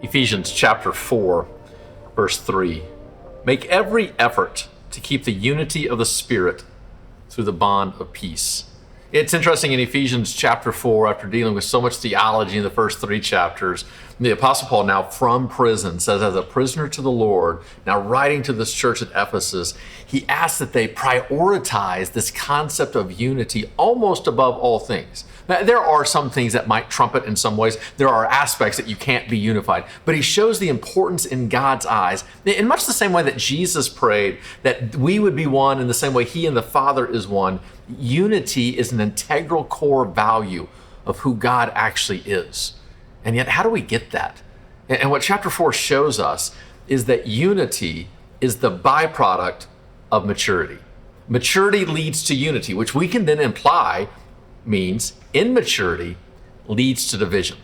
Ephesians chapter 4, verse 3. Make every effort to keep the unity of the Spirit through the bond of peace. It's interesting in Ephesians chapter 4, after dealing with so much theology in the first 3 chapters, the Apostle Paul, now from prison, says, as a prisoner to the Lord, now writing to this church at Ephesus, he asks that they prioritize this concept of unity almost above all things. Now, there are some things that might trump it in some ways. There are aspects that you can't be unified. But he shows the importance in God's eyes, in much the same way that Jesus prayed that we would be one in the same way he and the Father is one. Unity is an integral core value of who God actually is. And yet, how do we get that? And what chapter 4 shows us is that unity is the byproduct of maturity. Maturity leads to unity, which we can then imply means immaturity leads to division.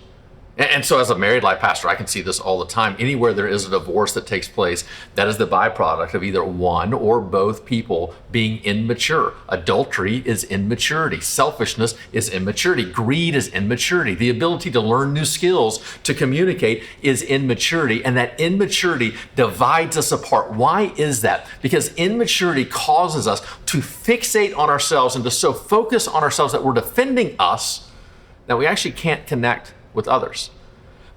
And so as a married life pastor, I can see this all the time. Anywhere there is a divorce that takes place, that is the byproduct of either one or both people being immature. Adultery is immaturity. Selfishness is immaturity. Greed is immaturity. The ability to learn new skills, to communicate, is immaturity. And that immaturity divides us apart. Why is that? Because immaturity causes us to fixate on ourselves and to so focus on ourselves that we're defending us that we actually can't connect with others.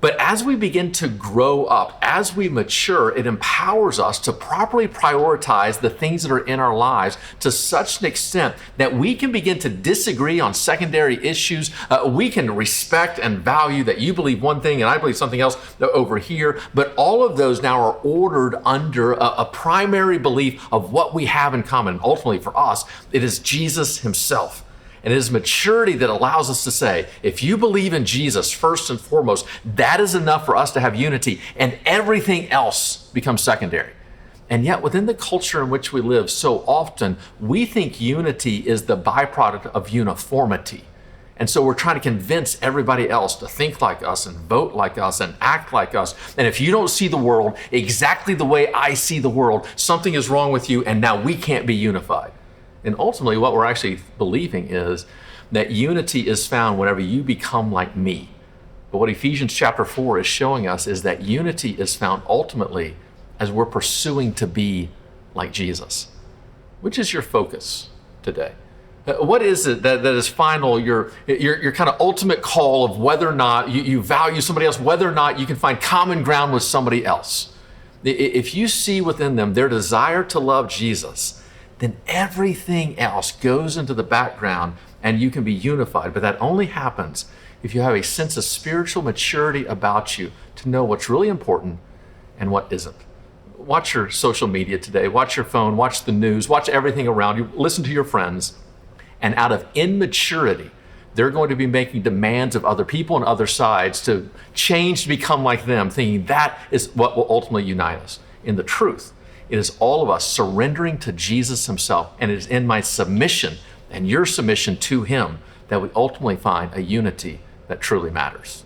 But as we begin to grow up, as we mature, it empowers us to properly prioritize the things that are in our lives to such an extent that we can begin to disagree on secondary issues. We can respect and value that you believe one thing and I believe something else over here. But all of those now are ordered under a primary belief of what we have in common. And ultimately for us, it is Jesus himself. And it is maturity that allows us to say, if you believe in Jesus first and foremost, that is enough for us to have unity, and everything else becomes secondary. And yet within the culture in which we live, so often we think unity is the byproduct of uniformity. And so we're trying to convince everybody else to think like us and vote like us and act like us. And if you don't see the world exactly the way I see the world, something is wrong with you, and now we can't be unified. And ultimately, what we're actually believing is that unity is found whenever you become like me. But what Ephesians chapter 4 is showing us is that unity is found ultimately as we're pursuing to be like Jesus. Which is your focus today? What is it that is final, your kind of ultimate call of whether or not you value somebody else, whether or not you can find common ground with somebody else? If you see within them their desire to love Jesus, then everything else goes into the background and you can be unified. But that only happens if you have a sense of spiritual maturity about you to know what's really important and what isn't. Watch your social media today, watch your phone, watch the news, watch everything around you, listen to your friends. And out of immaturity, they're going to be making demands of other people and other sides to change to become like them, thinking that is what will ultimately unite us. In the truth, it is all of us surrendering to Jesus himself, and it is in my submission and your submission to him that we ultimately find a unity that truly matters.